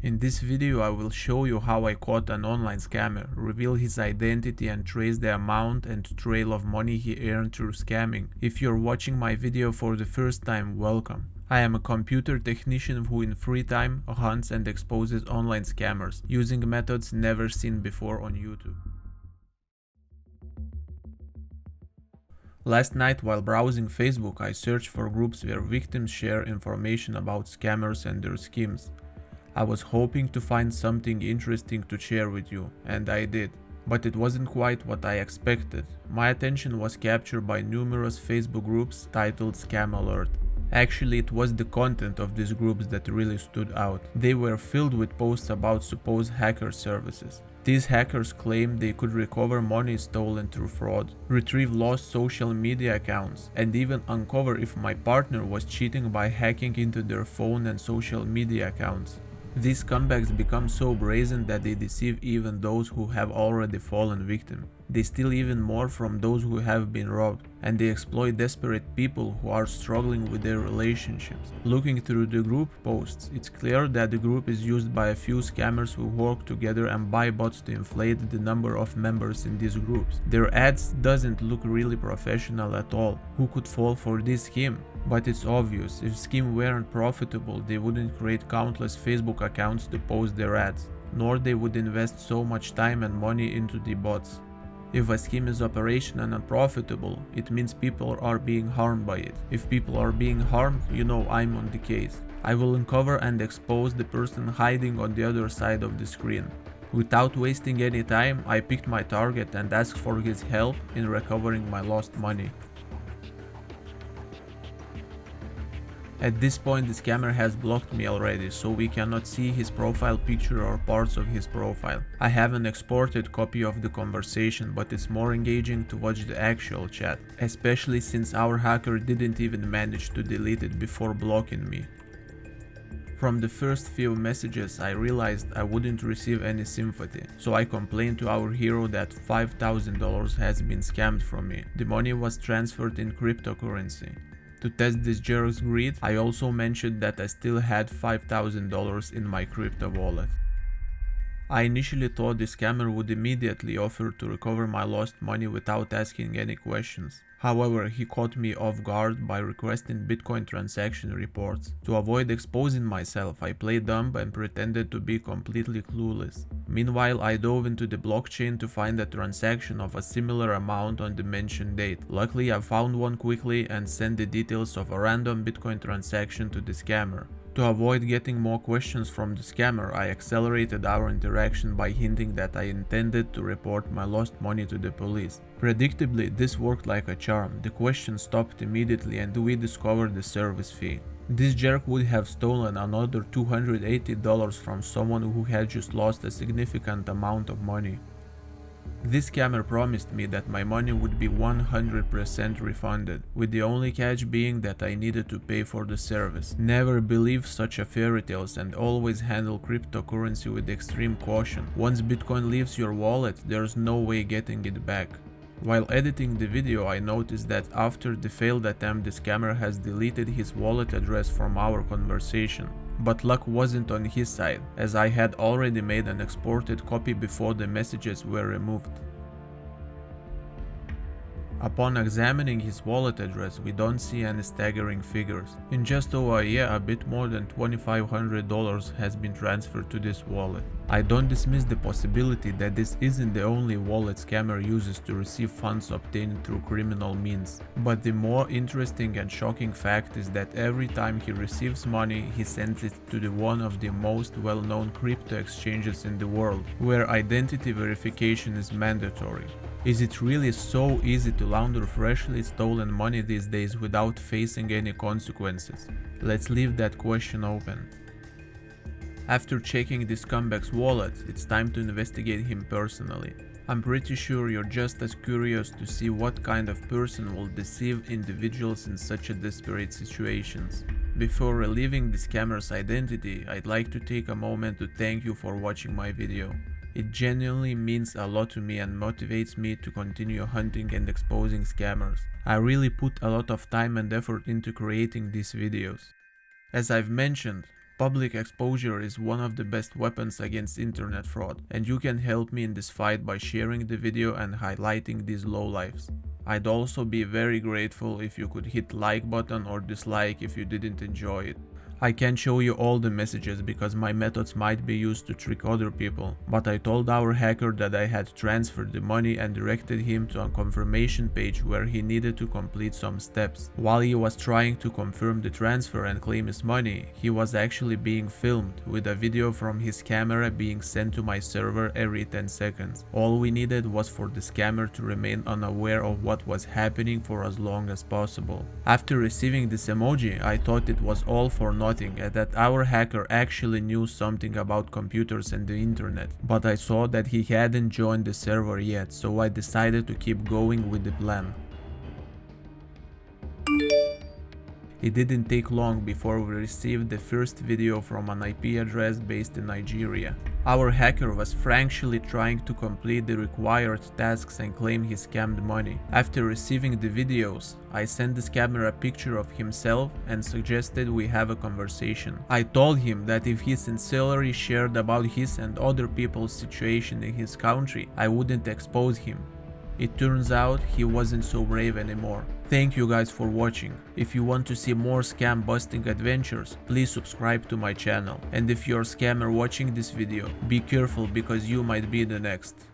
In this video I will show you how I caught an online scammer, reveal his identity and trace the amount and trail of money he earned through scamming. If you're watching my video for the first time, welcome. I am a computer technician who in free time hunts and exposes online scammers, using methods never seen before on YouTube. Last night while browsing Facebook, I searched for groups where victims share information about scammers and their schemes. I was hoping to find something interesting to share with you, and I did. But it wasn't quite what I expected. My attention was captured by numerous Facebook groups titled Scam Alert. Actually, it was the content of these groups that really stood out. They were filled with posts about supposed hacker services. These hackers claimed they could recover money stolen through fraud, retrieve lost social media accounts, and even uncover if my partner was cheating by hacking into their phone and social media accounts. These scumbags become so brazen that they deceive even those who have already fallen victim. They steal even more from those who have been robbed, and they exploit desperate people who are struggling with their relationships. Looking through the group posts, it's clear that the group is used by a few scammers who work together and buy bots to inflate the number of members in these groups. Their ads doesn't look really professional at all. Who could fall for this scheme? But it's obvious, if scheme weren't profitable, they wouldn't create countless Facebook accounts to post their ads, nor they would invest so much time and money into the bots. If a scheme is operational and unprofitable, it means people are being harmed by it. If people are being harmed, you know I'm on the case. I will uncover and expose the person hiding on the other side of the screen. Without wasting any time, I picked my target and asked for his help in recovering my lost money. At this point the scammer has blocked me already, so we cannot see his profile picture or parts of his profile. I have an exported copy of the conversation, but it's more engaging to watch the actual chat, especially since our hacker didn't even manage to delete it before blocking me. From the first few messages I realized I wouldn't receive any sympathy, so I complained to our hero that $5,000 has been scammed from me. The money was transferred in cryptocurrency. To test this jerk's greed, I also mentioned that I still had $5,000 in my crypto wallet. I initially thought the scammer would immediately offer to recover my lost money without asking any questions. However, he caught me off guard by requesting Bitcoin transaction reports. To avoid exposing myself, I played dumb and pretended to be completely clueless. Meanwhile, I dove into the blockchain to find a transaction of a similar amount on the mentioned date. Luckily, I found one quickly and sent the details of a random Bitcoin transaction to the scammer. To avoid getting more questions from the scammer, I accelerated our interaction by hinting that I intended to report my lost money to the police. Predictably, this worked like a charm. The questions stopped immediately and we discovered the service fee. This jerk would have stolen another $280 from someone who had just lost a significant amount of money. This scammer promised me that my money would be 100% refunded, with the only catch being that I needed to pay for the service. Never believe such a fairy tales and always handle cryptocurrency with extreme caution. Once Bitcoin leaves your wallet, there's no way getting it back. While editing the video, I noticed that after the failed attempt, the scammer has deleted his wallet address from our conversation. But luck wasn't on his side, as I had already made an exported copy before the messages were removed. Upon examining his wallet address, we don't see any staggering figures. In just over a year, a bit more than $2,500 has been transferred to this wallet. I don't dismiss the possibility that this isn't the only wallet scammer uses to receive funds obtained through criminal means. But the more interesting and shocking fact is that every time he receives money, he sends it to one of the most well-known crypto exchanges in the world, where identity verification is mandatory. Is it really so easy to launder freshly stolen money these days without facing any consequences? Let's leave that question open. After checking this scumbag's wallet, it's time to investigate him personally. I'm pretty sure you're just as curious to see what kind of person will deceive individuals in such a desperate situations. Before revealing the scammer's identity, I'd like to take a moment to thank you for watching my video. It genuinely means a lot to me and motivates me to continue hunting and exposing scammers. I really put a lot of time and effort into creating these videos. As I've mentioned, Public exposure is one of the best weapons against internet fraud, and you can help me in this fight by sharing the video and highlighting these lowlifes. I'd also be very grateful if you could hit like button or dislike if you didn't enjoy it. I can't show you all the messages because my methods might be used to trick other people, but I told our hacker that I had transferred the money and directed him to a confirmation page where he needed to complete some steps. While he was trying to confirm the transfer and claim his money, he was actually being filmed with a video from his camera being sent to my server every 10 seconds. All we needed was for the scammer to remain unaware of what was happening for as long as possible. After receiving this emoji, I thought it was all for nothing and that our hacker actually knew something about computers and the internet, but I saw that he hadn't joined the server yet, so I decided to keep going with the plan. It didn't take long before we received the first video from an IP address based in Nigeria. Our hacker was frankly trying to complete the required tasks and claim his scammed money. After receiving the videos, I sent the scammer a picture of himself and suggested we have a conversation. I told him that if he sincerely shared about his and other people's situation in his country, I wouldn't expose him. It turns out he wasn't so brave anymore. Thank you guys for watching. If you want to see more scam busting adventures, please subscribe to my channel. And if you're a scammer watching this video, be careful because you might be the next.